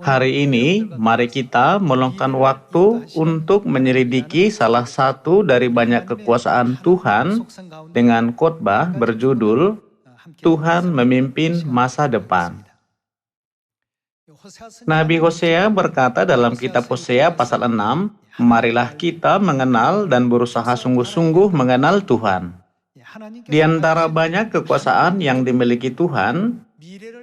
Hari ini, mari kita meluangkan waktu untuk menyelidiki salah satu dari banyak kekuasaan Tuhan dengan khotbah berjudul Tuhan Memimpin Masa Depan. Nabi Hosea berkata dalam kitab Hosea pasal 6, "Marilah kita mengenal dan berusaha sungguh-sungguh mengenal Tuhan." Di antara banyak kekuasaan yang dimiliki Tuhan,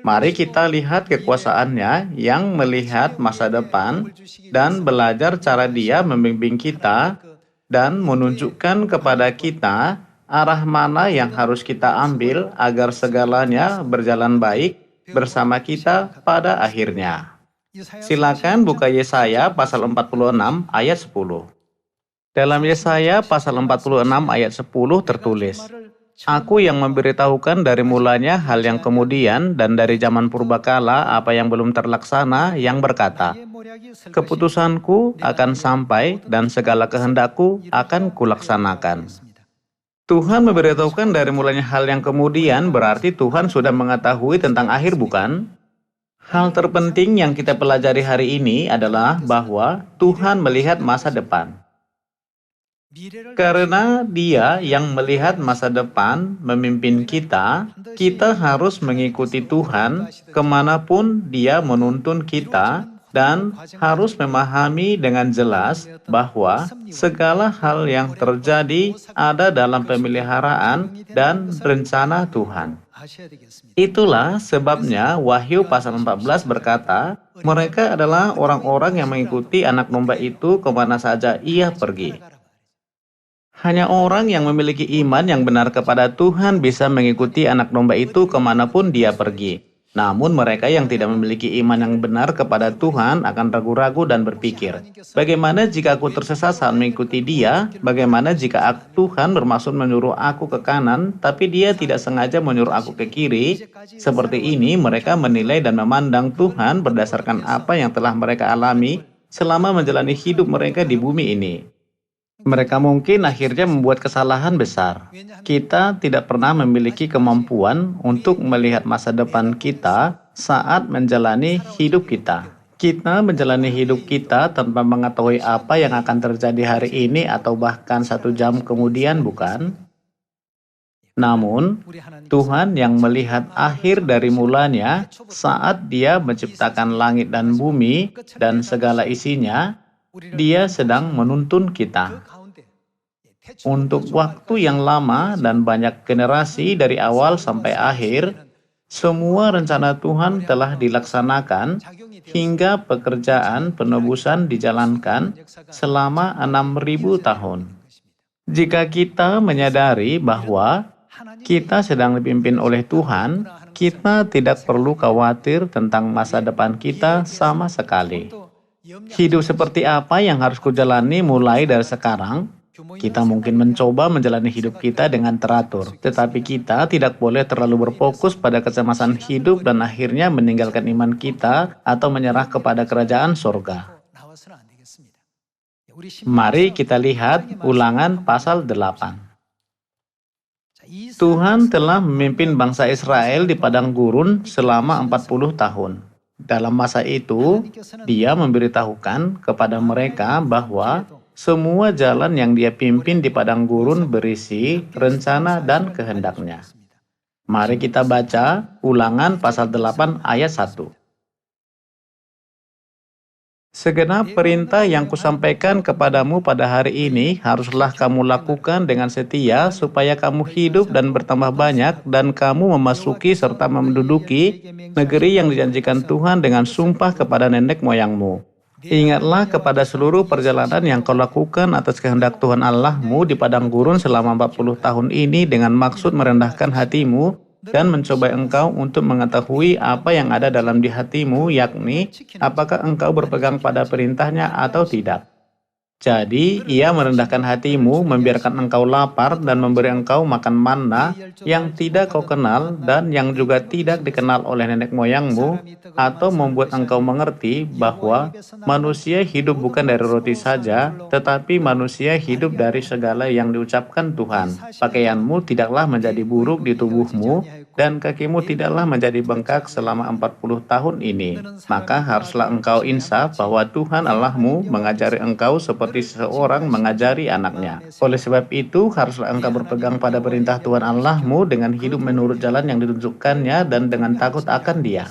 mari kita lihat kekuasaannya yang melihat masa depan dan belajar cara Dia membimbing kita dan menunjukkan kepada kita arah mana yang harus kita ambil agar segalanya berjalan baik bersama kita pada akhirnya. Silakan buka Yesaya pasal 46 ayat 10. Dalam Yesaya pasal 46 ayat 10 tertulis, "Aku yang memberitahukan dari mulanya hal yang kemudian dan dari zaman purbakala apa yang belum terlaksana, yang berkata, keputusanku akan sampai dan segala kehendakku akan kulaksanakan." Tuhan memberitahukan dari mulanya hal yang kemudian berarti Tuhan sudah mengetahui tentang akhir, bukan? Hal terpenting yang kita pelajari hari ini adalah bahwa Tuhan melihat masa depan. Karena Dia yang melihat masa depan memimpin kita, kita harus mengikuti Tuhan kemanapun Dia menuntun kita dan harus memahami dengan jelas bahwa segala hal yang terjadi ada dalam pemeliharaan dan rencana Tuhan. Itulah sebabnya Wahyu pasal 14 berkata, mereka adalah orang-orang yang mengikuti anak domba itu kemana saja ia pergi. Hanya orang yang memiliki iman yang benar kepada Tuhan bisa mengikuti anak domba itu kemanapun dia pergi. Namun mereka yang tidak memiliki iman yang benar kepada Tuhan akan ragu-ragu dan berpikir, bagaimana jika aku tersesat saat mengikuti Dia? Bagaimana jika Tuhan bermaksud menyuruh aku ke kanan, tapi Dia tidak sengaja menyuruh aku ke kiri? Seperti ini mereka menilai dan memandang Tuhan berdasarkan apa yang telah mereka alami selama menjalani hidup mereka di bumi ini. Mereka mungkin akhirnya membuat kesalahan besar. Kita tidak pernah memiliki kemampuan untuk melihat masa depan kita saat menjalani hidup kita. Kita menjalani hidup kita tanpa mengetahui apa yang akan terjadi hari ini atau bahkan 1 jam kemudian, bukan? Namun, Tuhan yang melihat akhir dari mulanya saat Dia menciptakan langit dan bumi dan segala isinya, Dia sedang menuntun kita. Untuk waktu yang lama dan banyak generasi dari awal sampai akhir, semua rencana Tuhan telah dilaksanakan hingga pekerjaan penebusan dijalankan selama 6.000 tahun. Jika kita menyadari bahwa kita sedang dipimpin oleh Tuhan, kita tidak perlu khawatir tentang masa depan kita sama sekali. Hidup seperti apa yang harus kujalani mulai dari sekarang? Kita mungkin mencoba menjalani hidup kita dengan teratur, tetapi kita tidak boleh terlalu berfokus pada kecemasan hidup dan akhirnya meninggalkan iman kita atau menyerah kepada kerajaan sorga. Mari kita lihat Ulangan pasal 8. Tuhan telah memimpin bangsa Israel di padang gurun selama 40 tahun. Dalam masa itu, Dia memberitahukan kepada mereka bahwa semua jalan yang Dia pimpin di padang gurun berisi rencana dan kehendaknya. Mari kita baca Ulangan pasal 8 ayat 1. Segenap perintah yang kusampaikan kepadamu pada hari ini haruslah kamu lakukan dengan setia supaya kamu hidup dan bertambah banyak dan kamu memasuki serta menduduki negeri yang dijanjikan Tuhan dengan sumpah kepada nenek moyangmu. Ingatlah kepada seluruh perjalanan yang kau lakukan atas kehendak Tuhan Allahmu di padang gurun selama 40 tahun ini dengan maksud merendahkan hatimu dan mencoba engkau untuk mengetahui apa yang ada dalam di hatimu, yakni apakah engkau berpegang pada perintahnya atau tidak. Jadi, Ia merendahkan hatimu, membiarkan engkau lapar dan memberi engkau makan manna yang tidak kau kenal dan yang juga tidak dikenal oleh nenek moyangmu, atau membuat engkau mengerti bahwa manusia hidup bukan dari roti saja, tetapi manusia hidup dari segala yang diucapkan Tuhan. Pakaianmu tidaklah menjadi buruk di tubuhmu, dan kakimu tidaklah menjadi bengkak selama 40 tahun ini. Maka haruslah engkau insaf bahwa Tuhan Allahmu mengajari engkau seperti seseorang mengajari anaknya. Oleh sebab itu, haruslah engkau berpegang pada perintah Tuhan Allahmu dengan hidup menurut jalan yang ditunjukkannya dan dengan takut akan Dia.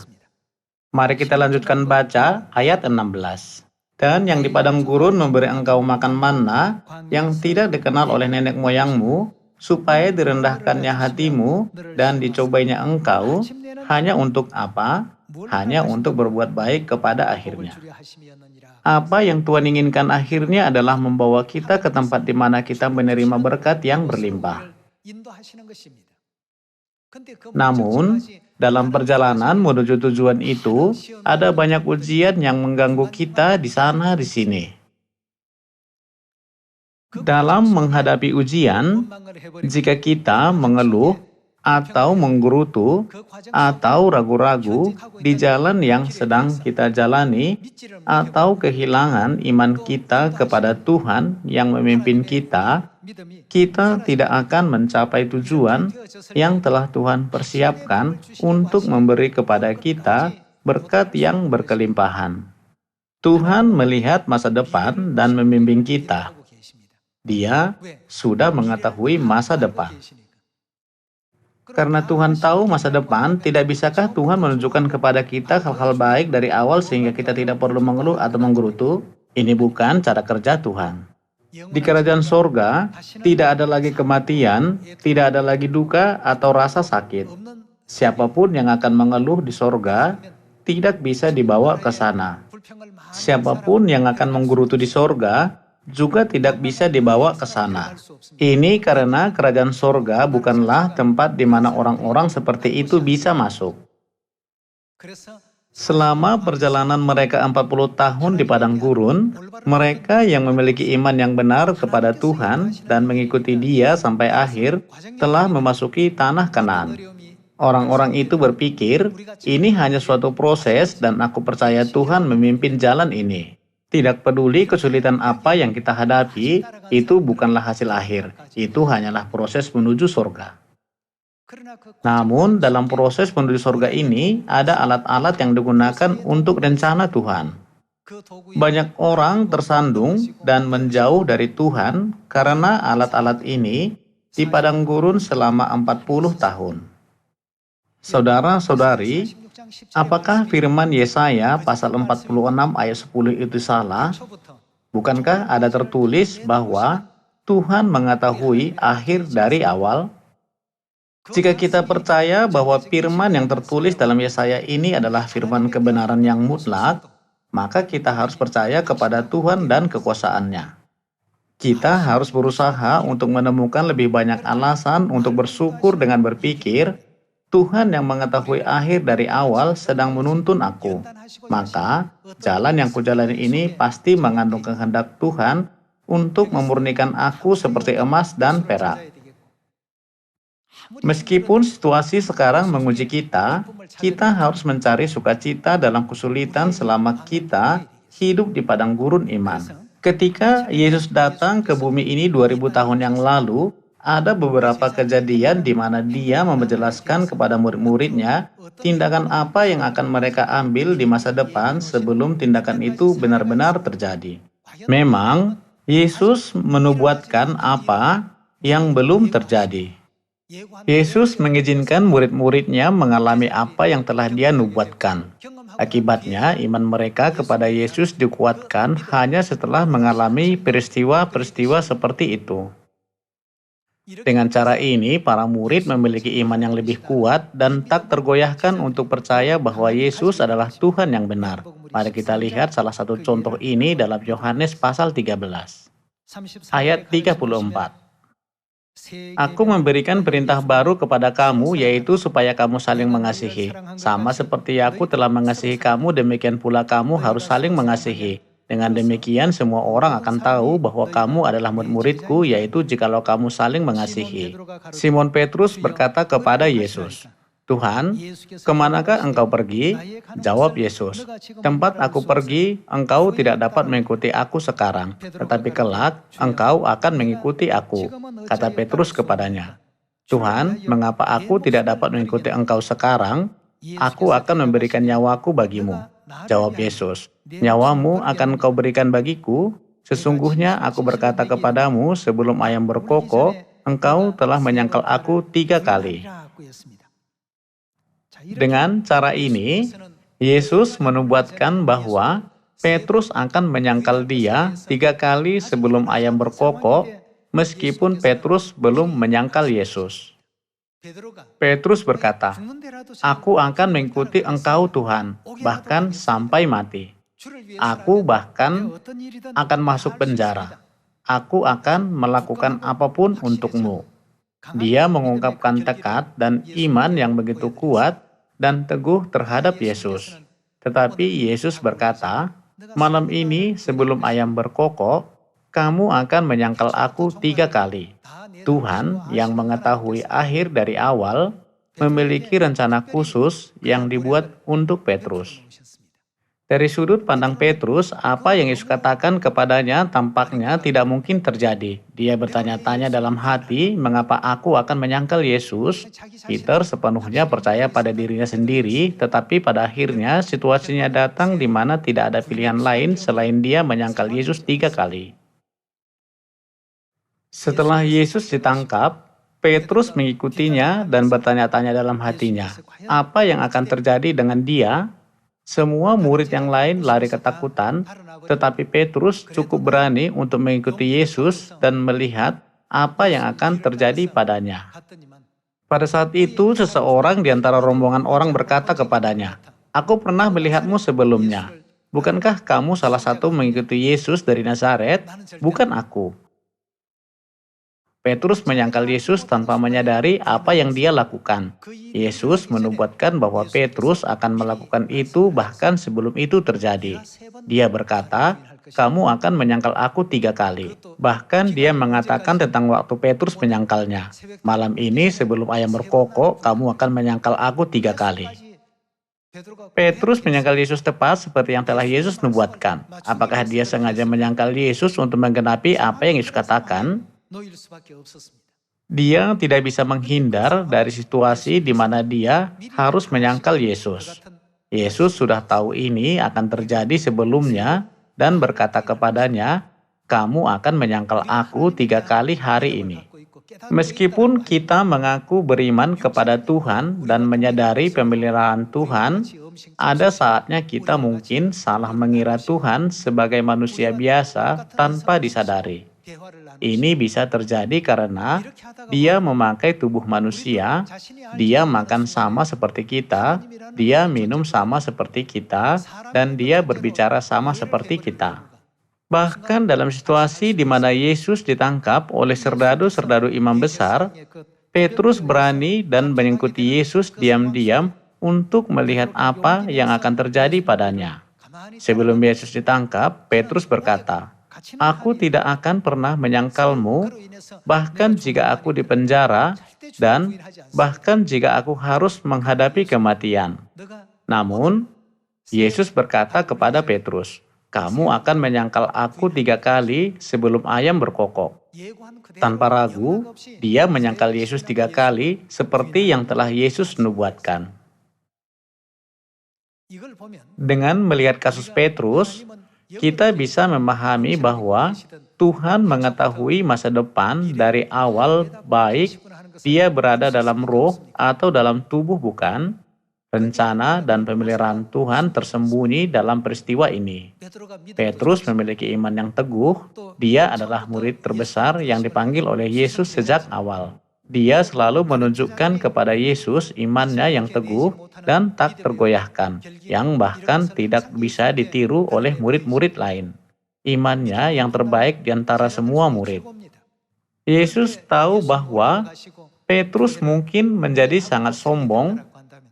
Mari kita lanjutkan baca ayat 16. Dan yang di padang gurun memberi engkau makan manna yang tidak dikenal oleh nenek moyangmu, supaya direndahkannya hatimu dan dicobainya engkau, hanya untuk apa? Hanya untuk berbuat baik kepada akhirnya. Apa yang Tuhan inginkan akhirnya adalah membawa kita ke tempat di mana kita menerima berkat yang berlimpah. Namun, dalam perjalanan menuju tujuan itu, ada banyak ujian yang mengganggu kita di sana di sini. Dalam menghadapi ujian, jika kita mengeluh atau menggerutu atau ragu-ragu di jalan yang sedang kita jalani, atau kehilangan iman kita kepada Tuhan yang memimpin kita, kita tidak akan mencapai tujuan yang telah Tuhan persiapkan untuk memberi kepada kita berkat yang berkelimpahan. Tuhan melihat masa depan dan membimbing kita. Dia sudah mengetahui masa depan. Karena Tuhan tahu masa depan, tidak bisakah Tuhan menunjukkan kepada kita hal-hal baik dari awal sehingga kita tidak perlu mengeluh atau menggerutu? Ini bukan cara kerja Tuhan. Di kerajaan sorga, tidak ada lagi kematian, tidak ada lagi duka atau rasa sakit. Siapapun yang akan mengeluh di sorga, tidak bisa dibawa ke sana. Siapapun yang akan menggerutu di sorga, juga tidak bisa dibawa ke sana. Ini karena kerajaan sorga bukanlah tempat di mana orang-orang seperti itu bisa masuk. Selama perjalanan mereka 40 tahun di padang gurun, mereka yang memiliki iman yang benar kepada Tuhan dan mengikuti Dia sampai akhir telah memasuki tanah Kanaan. Orang-orang itu berpikir, ini hanya suatu proses dan aku percaya Tuhan memimpin jalan ini. Tidak peduli kesulitan apa yang kita hadapi, itu bukanlah hasil akhir. Itu hanyalah proses menuju surga. Namun, dalam proses menuju surga ini, ada alat-alat yang digunakan untuk rencana Tuhan. Banyak orang tersandung dan menjauh dari Tuhan karena alat-alat ini di padang gurun selama 40 tahun. Saudara-saudari, apakah firman Yesaya pasal 46 ayat 10 itu salah? Bukankah ada tertulis bahwa Tuhan mengetahui akhir dari awal? Jika kita percaya bahwa firman yang tertulis dalam Yesaya ini adalah firman kebenaran yang mutlak, maka kita harus percaya kepada Tuhan dan kekuasaannya. Kita harus berusaha untuk menemukan lebih banyak alasan untuk bersyukur dengan berpikir, Tuhan yang mengetahui akhir dari awal sedang menuntun aku. Maka, jalan yang kujalani ini pasti mengandung kehendak Tuhan untuk memurnikan aku seperti emas dan perak. Meskipun situasi sekarang menguji kita, kita harus mencari sukacita dalam kesulitan selama kita hidup di padang gurun iman. Ketika Yesus datang ke bumi ini 2000 tahun yang lalu, ada beberapa kejadian di mana Dia menjelaskan kepada murid-muridnya tindakan apa yang akan mereka ambil di masa depan sebelum tindakan itu benar-benar terjadi. Memang, Yesus menubuatkan apa yang belum terjadi. Yesus mengizinkan murid-muridnya mengalami apa yang telah Dia nubuatkan. Akibatnya, iman mereka kepada Yesus dikuatkan hanya setelah mengalami peristiwa-peristiwa seperti itu. Dengan cara ini, para murid memiliki iman yang lebih kuat dan tak tergoyahkan untuk percaya bahwa Yesus adalah Tuhan yang benar. Mari kita lihat salah satu contoh ini dalam Yohanes pasal 13. Ayat 34. Aku memberikan perintah baru kepada kamu, yaitu supaya kamu saling mengasihi. Sama seperti aku telah mengasihi kamu, demikian pula kamu harus saling mengasihi. Dengan demikian, semua orang akan tahu bahwa kamu adalah murid-muridku, yaitu jikalau kamu saling mengasihi. Simon Petrus berkata kepada Yesus, Tuhan, kemanakah engkau pergi? Jawab Yesus, tempat aku pergi, engkau tidak dapat mengikuti aku sekarang, tetapi kelak engkau akan mengikuti aku. Kata Petrus kepadanya, Tuhan, mengapa aku tidak dapat mengikuti Engkau sekarang? Aku akan memberikan nyawaku bagimu. Jawab Yesus, nyawamu akan kau berikan bagiku? Sesungguhnya aku berkata kepadamu, sebelum ayam berkokok, engkau telah menyangkal aku 3 kali. Dengan cara ini, Yesus menubuatkan bahwa Petrus akan menyangkal dia 3 kali sebelum ayam berkokok, meskipun Petrus belum menyangkal Yesus. Petrus berkata, "Aku akan mengikuti Engkau Tuhan, bahkan sampai mati. Aku bahkan akan masuk penjara. Aku akan melakukan apapun untukmu." Dia mengungkapkan tekad dan iman yang begitu kuat dan teguh terhadap Yesus. Tetapi Yesus berkata, "Malam ini sebelum ayam berkokok, kamu akan menyangkal aku 3 kali." Tuhan yang mengetahui akhir dari awal memiliki rencana khusus yang dibuat untuk Petrus. Dari sudut pandang Petrus, apa yang Yesus katakan kepadanya tampaknya tidak mungkin terjadi. Dia bertanya-tanya dalam hati, mengapa aku akan menyangkal Yesus? Peter sepenuhnya percaya pada dirinya sendiri, tetapi pada akhirnya situasinya datang di mana tidak ada pilihan lain selain dia menyangkal Yesus 3 kali. Setelah Yesus ditangkap, Petrus mengikutinya dan bertanya-tanya dalam hatinya, apa yang akan terjadi dengan dia? Semua murid yang lain lari ketakutan, tetapi Petrus cukup berani untuk mengikuti Yesus dan melihat apa yang akan terjadi padanya. Pada saat itu, seseorang di antara rombongan orang berkata kepadanya, "Aku pernah melihatmu sebelumnya. Bukankah kamu salah satu mengikuti Yesus dari Nazaret? Bukan aku." Petrus menyangkal Yesus tanpa menyadari apa yang dia lakukan. Yesus menubuatkan bahwa Petrus akan melakukan itu bahkan sebelum itu terjadi. Dia berkata, "Kamu akan menyangkal aku 3 kali." Bahkan dia mengatakan tentang waktu Petrus menyangkalnya. "Malam ini sebelum ayam berkokok, kamu akan menyangkal aku 3 kali." Petrus menyangkal Yesus tepat seperti yang telah Yesus nubuatkan. Apakah dia sengaja menyangkal Yesus untuk menggenapi apa yang Yesus katakan? Dia tidak bisa menghindar dari situasi di mana dia harus menyangkal Yesus. Yesus sudah tahu ini akan terjadi sebelumnya dan berkata kepadanya, "Kamu akan menyangkal aku 3 kali hari ini." Meskipun kita mengaku beriman kepada Tuhan dan menyadari pemeliharaan Tuhan, ada saatnya kita mungkin salah mengira Tuhan sebagai manusia biasa tanpa disadari. Ini bisa terjadi karena dia memakai tubuh manusia, dia makan sama seperti kita, dia minum sama seperti kita, dan dia berbicara sama seperti kita. Bahkan dalam situasi di mana Yesus ditangkap oleh serdadu-serdadu imam besar, Petrus berani dan mengikuti Yesus diam-diam untuk melihat apa yang akan terjadi padanya. Sebelum Yesus ditangkap, Petrus berkata, "Aku tidak akan pernah menyangkalmu, bahkan jika aku dipenjara, dan bahkan jika aku harus menghadapi kematian." Namun, Yesus berkata kepada Petrus, "Kamu akan menyangkal aku 3 kali sebelum ayam berkokok." Tanpa ragu, dia menyangkal Yesus 3 kali seperti yang telah Yesus nubuatkan. Dengan melihat kasus Petrus, kita bisa memahami bahwa Tuhan mengetahui masa depan dari awal, baik dia berada dalam roh atau dalam tubuh bukan. Rencana dan pemeliharaan Tuhan tersembunyi dalam peristiwa ini. Petrus memiliki iman yang teguh. Dia adalah murid terbesar yang dipanggil oleh Yesus sejak awal. Dia selalu menunjukkan kepada Yesus imannya yang teguh dan tak tergoyahkan, yang bahkan tidak bisa ditiru oleh murid-murid lain. Imannya yang terbaik di antara semua murid. Yesus tahu bahwa Petrus mungkin menjadi sangat sombong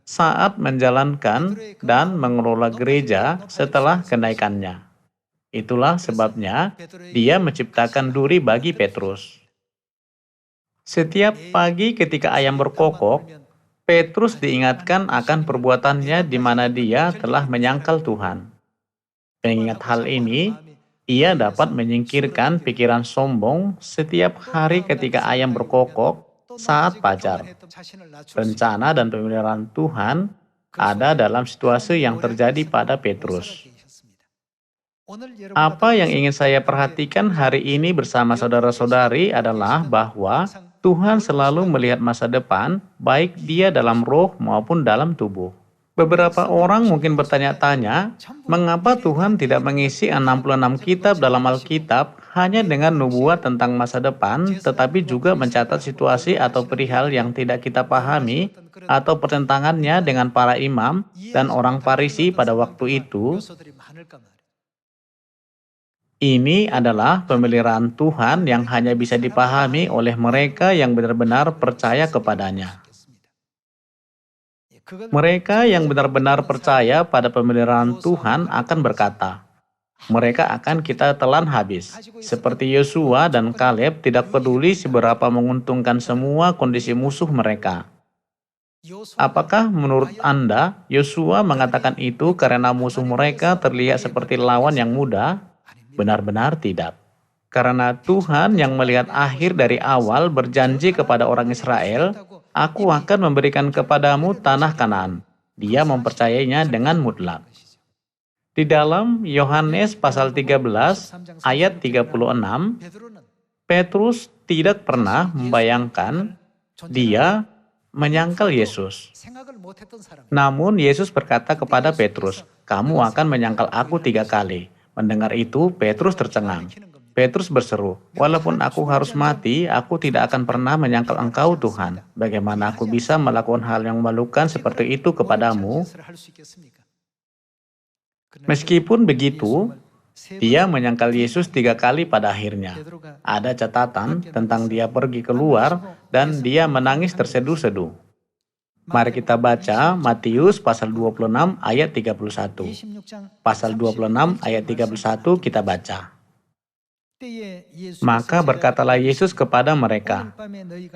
saat menjalankan dan mengelola gereja setelah kenaikannya. Itulah sebabnya dia menciptakan duri bagi Petrus. Setiap pagi ketika ayam berkokok, Petrus diingatkan akan perbuatannya di mana dia telah menyangkal Tuhan. Mengingat hal ini, ia dapat menyingkirkan pikiran sombong setiap hari ketika ayam berkokok, saat pajar. Rencana dan pemeliharaan Tuhan ada dalam situasi yang terjadi pada Petrus. Apa yang ingin saya perhatikan hari ini bersama saudara-saudari adalah bahwa Tuhan selalu melihat masa depan, baik dia dalam roh maupun dalam tubuh. Beberapa orang mungkin bertanya-tanya, mengapa Tuhan tidak mengisi 66 kitab dalam Alkitab hanya dengan nubuat tentang masa depan, tetapi juga mencatat situasi atau perihal yang tidak kita pahami atau pertentangannya dengan para imam dan orang Farisi pada waktu itu. Ini adalah pemeliharaan Tuhan yang hanya bisa dipahami oleh mereka yang benar-benar percaya kepadanya. Mereka yang benar-benar percaya pada pemeliharaan Tuhan akan berkata, mereka akan kita telan habis. Seperti Yosua dan Kaleb tidak peduli seberapa menguntungkan semua kondisi musuh mereka. Apakah menurut Anda, Yosua mengatakan itu karena musuh mereka terlihat seperti lawan yang mudah? Benar-benar tidak. Karena Tuhan yang melihat akhir dari awal berjanji kepada orang Israel, aku akan memberikan kepadamu tanah Kanaan. Dia mempercayainya dengan mutlak. Di dalam Yohanes pasal 13 ayat 36, Petrus tidak pernah membayangkan dia menyangkal Yesus. Namun Yesus berkata kepada Petrus, kamu akan menyangkal aku 3 kali. Mendengar itu, Petrus tercengang. Petrus berseru, walaupun aku harus mati, aku tidak akan pernah menyangkal engkau Tuhan. Bagaimana aku bisa melakukan hal yang memalukan seperti itu kepadamu? Meskipun begitu, dia menyangkal Yesus 3 kali pada akhirnya. Ada catatan tentang dia pergi keluar dan dia menangis terseduh-seduh. Mari kita baca Matius pasal 26 ayat 31. Pasal 26 ayat 31 kita baca. Maka berkatalah Yesus kepada mereka,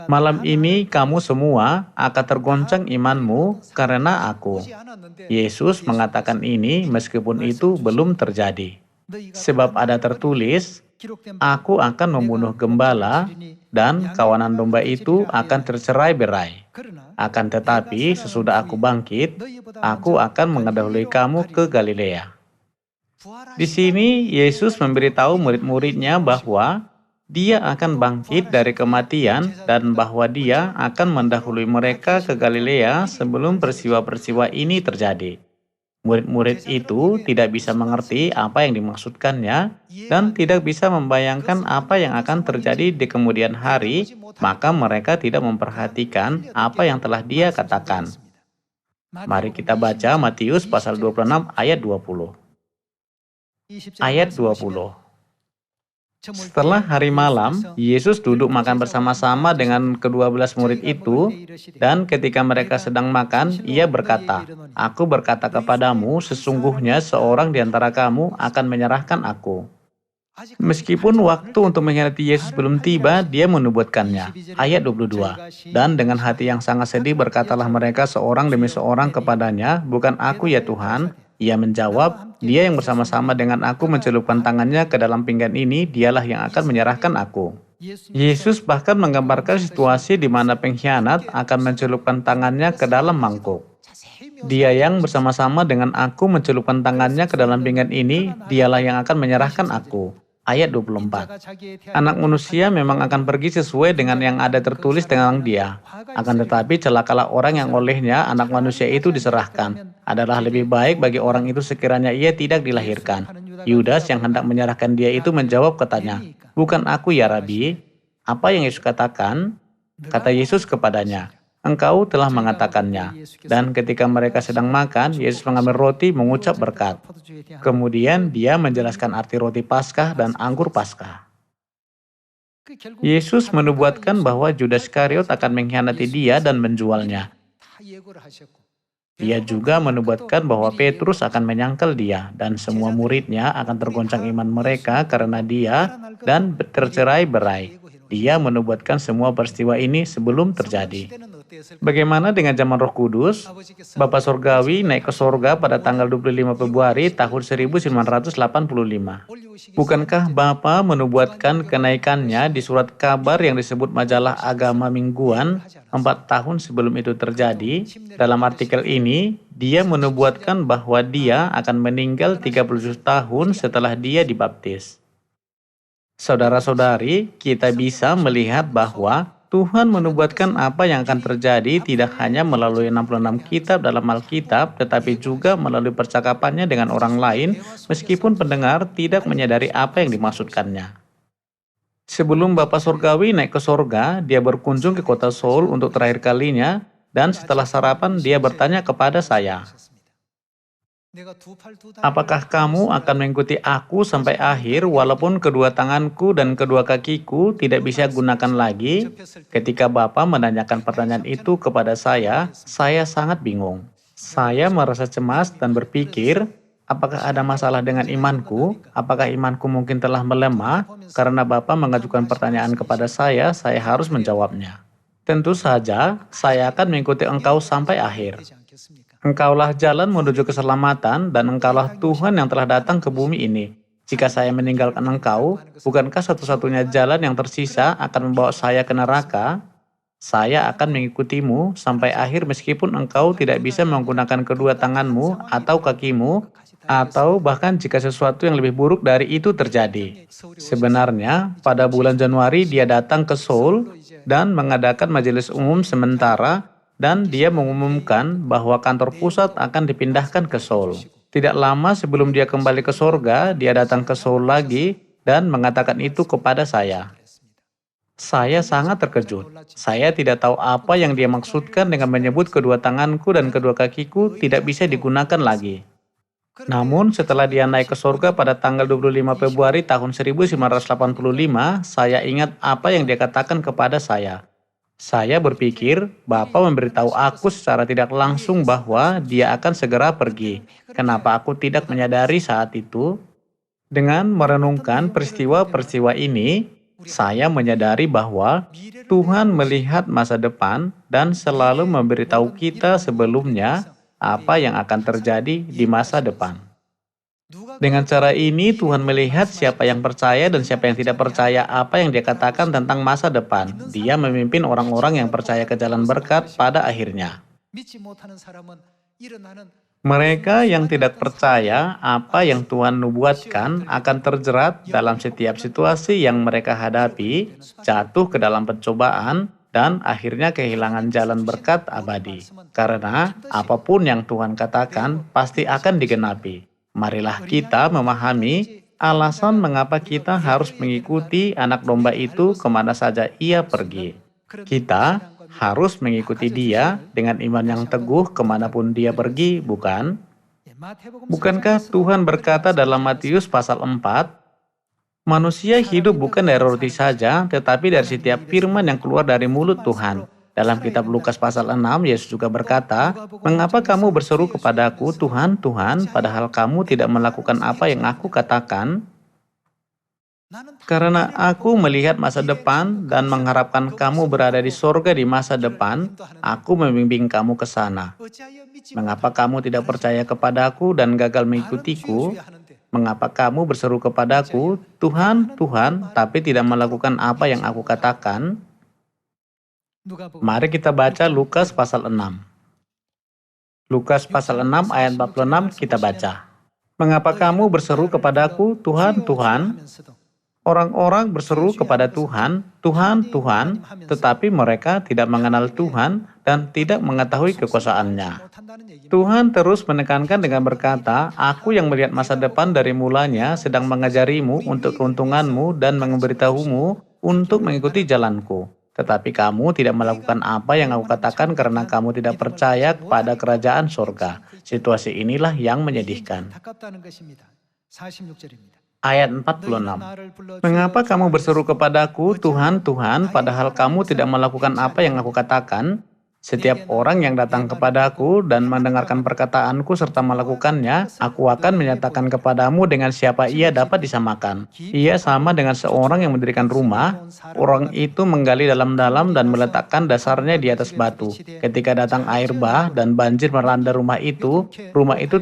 malam ini kamu semua akan tergoncang imanmu karena aku. Yesus mengatakan ini meskipun itu belum terjadi. Sebab ada tertulis, aku akan membunuh gembala dan kawanan domba itu akan tercerai-berai. Akan tetapi sesudah aku bangkit, aku akan mendahului kamu ke Galilea. Di sini Yesus memberitahu murid-muridnya bahwa dia akan bangkit dari kematian dan bahwa dia akan mendahului mereka ke Galilea sebelum peristiwa-peristiwa ini terjadi. Murid-murid itu tidak bisa mengerti apa yang dimaksudkannya dan tidak bisa membayangkan apa yang akan terjadi di kemudian hari, maka mereka tidak memperhatikan apa yang telah dia katakan. Mari kita baca Matius pasal 26 ayat 20. Ayat 20. Setelah hari malam, Yesus duduk makan bersama-sama dengan ke-12 murid itu, dan ketika mereka sedang makan, ia berkata, aku berkata kepadamu, sesungguhnya seorang di antara kamu akan menyerahkan aku. Meskipun waktu untuk mengkhianati Yesus belum tiba, dia menubuatkannya. Ayat 22. Dan dengan hati yang sangat sedih berkatalah mereka seorang demi seorang kepadanya, bukan aku ya Tuhan. Ia menjawab, dia yang bersama-sama dengan aku mencelupkan tangannya ke dalam pinggan ini, dialah yang akan menyerahkan aku. Yesus bahkan menggambarkan situasi di mana pengkhianat akan mencelupkan tangannya ke dalam mangkuk. Dia yang bersama-sama dengan aku mencelupkan tangannya ke dalam pinggan ini, dialah yang akan menyerahkan aku. Ayat 24. Anak manusia memang akan pergi sesuai dengan yang ada tertulis tentang dia. Akan tetapi celakalah orang yang olehnya anak manusia itu diserahkan. Adalah lebih baik bagi orang itu sekiranya ia tidak dilahirkan. Yudas yang hendak menyerahkan dia itu menjawab katanya, bukan aku ya Rabi. Apa yang Yesus katakan? Kata Yesus kepadanya, engkau telah mengatakannya. Dan ketika mereka sedang makan, Yesus mengambil roti mengucap berkat. Kemudian dia menjelaskan arti roti Paskah dan anggur Paskah. Yesus menubuatkan bahwa Judas Iskariot akan mengkhianati dia dan menjualnya. Dia juga menubuatkan bahwa Petrus akan menyangkal dia dan semua muridnya akan tergoncang iman mereka karena dia dan tercerai-berai. Dia menubuatkan semua peristiwa ini sebelum terjadi. Bagaimana dengan zaman Roh Kudus? Bapa Surgawi naik ke sorga pada tanggal 25 Februari tahun 1985. Bukankah Bapa menubuatkan kenaikannya di surat kabar yang disebut majalah agama mingguan 4 tahun sebelum itu terjadi? Dalam artikel ini, dia menubuatkan bahwa dia akan meninggal 37 tahun setelah dia dibaptis. Saudara-saudari, kita bisa melihat bahwa Tuhan menubuatkan apa yang akan terjadi tidak hanya melalui 66 kitab dalam Alkitab, tetapi juga melalui percakapannya dengan orang lain, meskipun pendengar tidak menyadari apa yang dimaksudkannya. Sebelum Bapa Surgawi naik ke sorga, dia berkunjung ke kota Seoul untuk terakhir kalinya, dan setelah sarapan dia bertanya kepada saya, "Apakah kamu akan mengikuti aku sampai akhir walaupun kedua tanganku dan kedua kakiku tidak bisa gunakan lagi?" Ketika Bapa menanyakan pertanyaan itu kepada saya sangat bingung. Saya merasa cemas dan berpikir, apakah ada masalah dengan imanku? Apakah imanku mungkin telah melemah? Karena Bapa mengajukan pertanyaan kepada saya harus menjawabnya. Tentu saja, saya akan mengikuti engkau sampai akhir. Engkaulah jalan menuju keselamatan dan engkaulah Tuhan yang telah datang ke bumi ini. Jika saya meninggalkan engkau, bukankah satu-satunya jalan yang tersisa akan membawa saya ke neraka? Saya akan mengikutimu sampai akhir meskipun engkau tidak bisa menggunakan kedua tanganmu atau kakimu, atau bahkan jika sesuatu yang lebih buruk dari itu terjadi. Sebenarnya, pada bulan Januari dia datang ke Seoul dan mengadakan majelis umum sementara, dan dia mengumumkan bahwa kantor pusat akan dipindahkan ke Seoul. Tidak lama sebelum dia kembali ke sorga, dia datang ke Seoul lagi dan mengatakan itu kepada saya. Saya sangat terkejut. Saya tidak tahu apa yang dia maksudkan dengan menyebut kedua tanganku dan kedua kakiku tidak bisa digunakan lagi. Namun setelah dia naik ke sorga pada tanggal 25 Februari tahun 1985, saya ingat apa yang dia katakan kepada saya. Saya berpikir, Bapa memberitahu aku secara tidak langsung bahwa dia akan segera pergi. Kenapa aku tidak menyadari saat itu? Dengan merenungkan peristiwa-peristiwa ini, saya menyadari bahwa Tuhan melihat masa depan dan selalu memberitahu kita sebelumnya apa yang akan terjadi di masa depan. Dengan cara ini, Tuhan melihat siapa yang percaya dan siapa yang tidak percaya apa yang dia katakan tentang masa depan. Dia memimpin orang-orang yang percaya ke jalan berkat pada akhirnya. Mereka yang tidak percaya apa yang Tuhan nubuatkan akan terjerat dalam setiap situasi yang mereka hadapi, jatuh ke dalam pencobaan, dan akhirnya kehilangan jalan berkat abadi. Karena apapun yang Tuhan katakan pasti akan digenapi. Marilah kita memahami alasan mengapa kita harus mengikuti anak domba itu kemana saja ia pergi. Kita harus mengikuti dia dengan iman yang teguh kemanapun dia pergi, bukan? Bukankah Tuhan berkata dalam Matius pasal 4, "Manusia hidup bukan dari roti saja, tetapi dari setiap firman yang keluar dari mulut Tuhan." Dalam kitab Lukas pasal 6, Yesus juga berkata, "Mengapa kamu berseru kepadaku, Tuhan, Tuhan, padahal kamu tidak melakukan apa yang aku katakan?" Karena aku melihat masa depan dan mengharapkan kamu berada di sorga di masa depan, aku membimbing kamu ke sana. Mengapa kamu tidak percaya kepadaku dan gagal mengikutiku? Mengapa kamu berseru kepadaku, Tuhan, Tuhan, tapi tidak melakukan apa yang aku katakan? Mari kita baca Lukas pasal 6. Lukas pasal 6 ayat 46 kita baca. "Mengapa kamu berseru kepadaku, Tuhan, Tuhan?" Orang-orang berseru kepada Tuhan, Tuhan, Tuhan, tetapi mereka tidak mengenal Tuhan dan tidak mengetahui kekuasaannya. Tuhan terus menekankan dengan berkata, "Aku yang melihat masa depan dari mulanya sedang mengajarimu untuk keuntunganmu dan memberitahumu untuk mengikuti jalanku. Tetapi kamu tidak melakukan apa yang aku katakan karena kamu tidak percaya kepada kerajaan surga." Situasi inilah yang menyedihkan. Ayat 46. "Mengapa kamu berseru kepadaku, Tuhan, Tuhan, padahal kamu tidak melakukan apa yang aku katakan?" Setiap orang yang datang kepadaku dan mendengarkan perkataanku serta melakukannya, aku akan menyatakan kepadamu dengan siapa ia dapat disamakan. Ia sama dengan seorang yang mendirikan rumah. Orang itu menggali dalam-dalam dan meletakkan dasarnya di atas batu. Ketika datang air bah dan banjir melanda rumah itu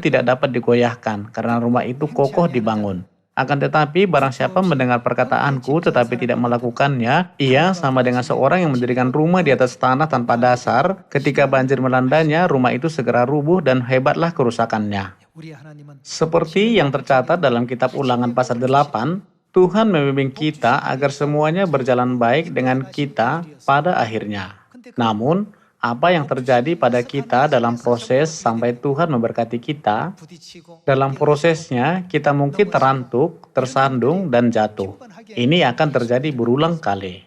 tidak dapat digoyahkan karena rumah itu kokoh dibangun. Akan tetapi, barang siapa mendengar perkataanku tetapi tidak melakukannya, ia sama dengan seorang yang mendirikan rumah di atas tanah tanpa dasar. Ketika banjir melandanya, rumah itu segera rubuh dan hebatlah kerusakannya. Seperti yang tercatat dalam kitab Ulangan pasal 8, Tuhan membimbing kita agar semuanya berjalan baik dengan kita pada akhirnya. Namun, apa yang terjadi pada kita dalam proses sampai Tuhan memberkati kita, dalam prosesnya kita mungkin terantuk, tersandung, dan jatuh. Ini akan terjadi berulang kali.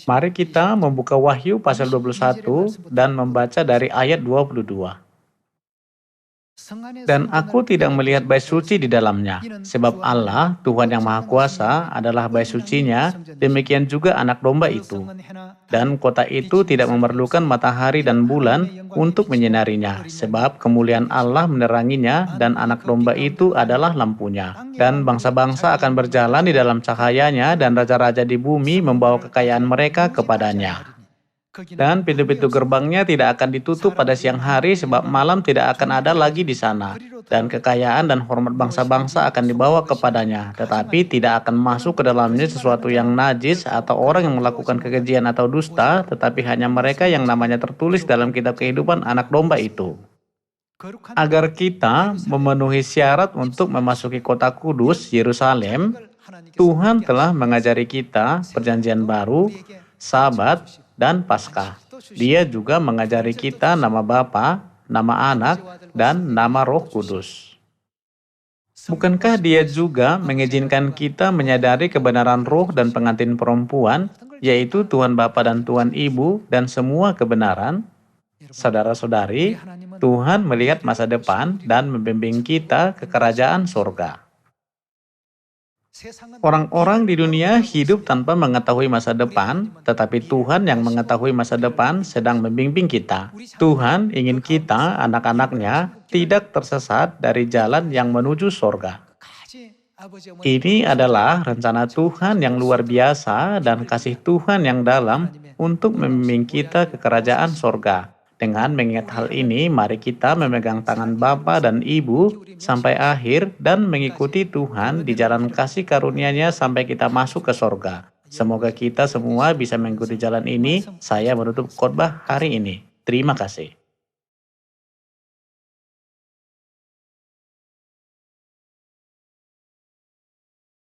Mari kita membuka Wahyu pasal 21 dan membaca dari ayat 22. Dan aku tidak melihat bait suci di dalamnya, sebab Allah, Tuhan yang Maha Kuasa, adalah bait sucinya, demikian juga anak domba itu. Dan kota itu tidak memerlukan matahari dan bulan untuk menyinarinya, sebab kemuliaan Allah meneranginya, dan anak domba itu adalah lampunya. Dan bangsa-bangsa akan berjalan di dalam cahayanya, dan raja-raja di bumi membawa kekayaan mereka kepadanya. Dan pintu-pintu gerbangnya tidak akan ditutup pada siang hari sebab malam tidak akan ada lagi di sana. Dan kekayaan dan hormat bangsa-bangsa akan dibawa kepadanya, tetapi tidak akan masuk ke dalamnya sesuatu yang najis atau orang yang melakukan kekejian atau dusta, tetapi hanya mereka yang namanya tertulis dalam kitab kehidupan anak domba itu. Agar kita memenuhi syarat untuk memasuki kota kudus, Yerusalem, Tuhan telah mengajari kita perjanjian baru, Sabat, dan Paskah. Dia juga mengajari kita nama Bapa, nama Anak, dan nama Roh Kudus. Bukankah Dia juga mengizinkan kita menyadari kebenaran roh dan pengantin perempuan, yaitu Tuhan Bapa dan Tuhan Ibu, dan semua kebenaran? Saudara-saudari, Tuhan melihat masa depan dan membimbing kita ke kerajaan surga. Orang-orang di dunia hidup tanpa mengetahui masa depan, tetapi Tuhan yang mengetahui masa depan sedang membimbing kita. Tuhan ingin kita, anak-anaknya, tidak tersesat dari jalan yang menuju surga. Ini adalah rencana Tuhan yang luar biasa dan kasih Tuhan yang dalam untuk membimbing kita ke kerajaan surga. Dengan mengingat hal ini, mari kita memegang tangan Bapa dan Ibu sampai akhir dan mengikuti Tuhan di jalan kasih karunia-Nya sampai kita masuk ke sorga. Semoga kita semua bisa mengikuti jalan ini. Saya menutup khotbah hari ini. Terima kasih.